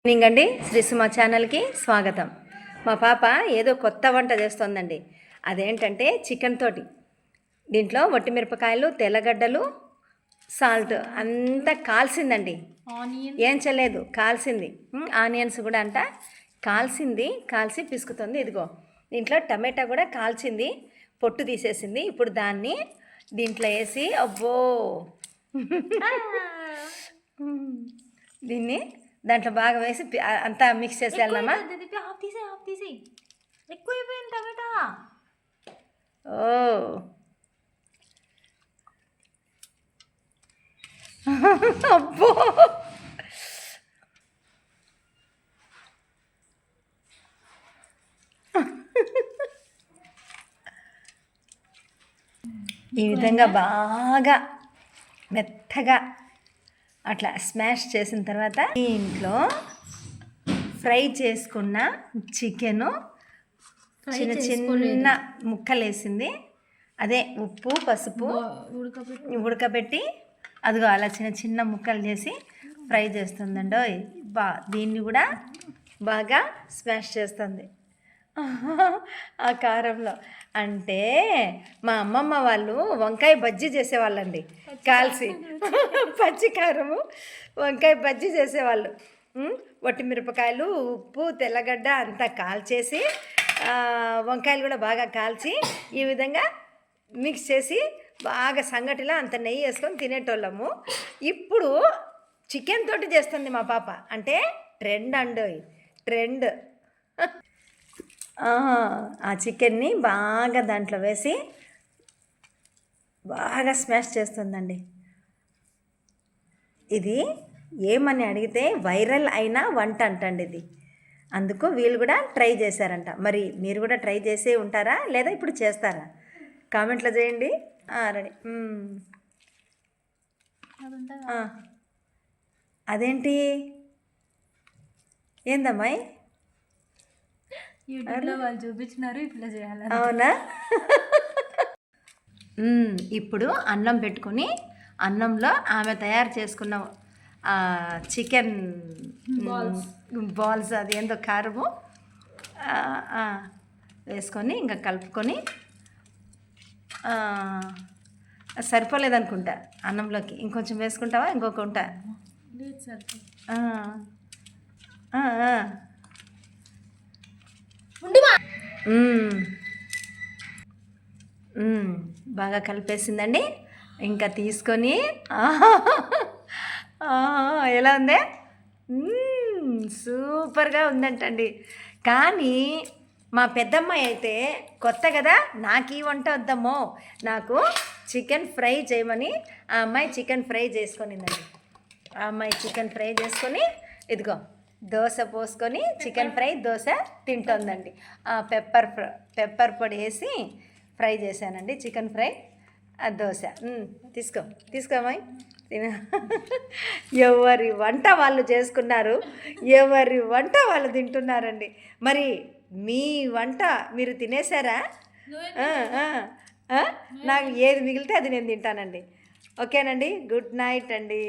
Evening అండి, శ్రీసుమ ఛానల్కి స్వాగతం. మా పాప ఏదో కొత్త వంట చేస్తోందండి. అదేంటంటే చికెన్ తోటి. దీంట్లో వట్టిమిరపకాయలు, తెల్లగడ్డలు, సాల్ట్ అంతా కాల్సిందండి. ఏం చేయలేదు, కాల్సింది. ఆనియన్స్ కూడా అంట కాల్సి పిసుకుతుంది. ఇదిగో దీంట్లో టమాటా కూడా కాల్చింది, పొట్టు తీసేసింది. ఇప్పుడు దాన్ని దీంట్లో వేసి అబ్బో దీన్ని దాంట్లో బాగా వేసి అంతా మిక్స్ చేసి వెళ్దామా? ఎక్కువైపోయింది టమాటా. ఓ అబ్బో ఈ విధంగా బాగా మెత్తగా అట్లా స్మాష్ చేసిన తర్వాత దీంట్లో ఫ్రై చేసుకున్న చికెను చిన్న చిన్న ముక్కలు వేసింది. అదే ఉప్పు పసుపు ఉడకబెట్టి అదిగో అలా చిన్న చిన్న ముక్కలు చేసి ఫ్రై చేస్తుందండో. దీన్ని కూడా బాగా స్మాష్ చేస్తుంది ఆ కారంలో. అంటే మా అమ్మమ్మ వాళ్ళు వంకాయ బజ్జీ చేసేవాళ్ళండి, కాల్చి పచ్చి కారము వంకాయ బజ్జీ చేసేవాళ్ళు. వట్టిమిరపకాయలు, ఉప్పు, తెల్లగడ్డ అంతా కాల్చేసి వంకాయలు కూడా బాగా కాల్చి ఈ విధంగా మిక్స్ చేసి బాగా సంగటిలా అంత నెయ్యి వేసుకొని తినేటోళ్ళము. ఇప్పుడు చికెన్ తోటి చేస్తుంది మా పాప. అంటే ట్రెండ్ అండోయ్, ట్రెండ్. ఆ చికెన్ని బాగా దాంట్లో వేసి బాగా స్మాష్ చేస్తుందండి. ఇది ఏమని అడిగితే వైరల్ అయిన వంట అంటండి ఇది. అందుకు వీళ్ళు కూడా ట్రై చేశారంట. మరి మీరు కూడా ట్రై చేసే ఉంటారా లేదా ఇప్పుడు చేస్తారా? కామెంట్లో చేయండి. రెడీ. అదేంటి ఏందమ్మాయి? యూట్యూబ్లో వాళ్ళు చూపించినారు, ఇట్లా చేయాలి. అవునా? ఇప్పుడు అన్నం పెట్టుకొని అన్నంలో ఆమె తయారు చేసుకున్న చికెన్ బాల్స్ అది ఏందో కారము వేసుకొని ఇంకా కలుపుకొని సరిపోలేదనుకుంటా అన్నంలోకి. ఇంకొంచెం వేసుకుంటావా? ఇంకొక ఉంటా బాగా కలిపేసిందండి. ఇంకా తీసుకొని ఎలా ఉందే? సూపర్గా ఉందంటండి. కానీ మా పెద్దమ్మాయి అయితే కొత్త కదా, నాకు ఈ వంట వద్దమ్మో, నాకు చికెన్ ఫ్రై చేయమని ఆ అమ్మాయి చికెన్ ఫ్రై చేసుకొనిందండి. ఆ అమ్మాయి చికెన్ ఫ్రై చేసుకొని ఇదిగో దోశ పోసుకొని చికెన్ ఫ్రై దోశ తింటుందండి. పెప్పర్ పొడి వేసి ఫ్రై చేశానండి చికెన్ ఫ్రై దోశ. తీసుకోమాయి తిన. ఎవరి వంట వాళ్ళు చేసుకున్నారు, ఎవరి వంట వాళ్ళు తింటున్నారండి. మరి మీ వంట మీరు తినేసారా? నాకు ఏది మిగిలితే అది నేను తింటానండి. ఓకేనండి, గుడ్ నైట్ అండి.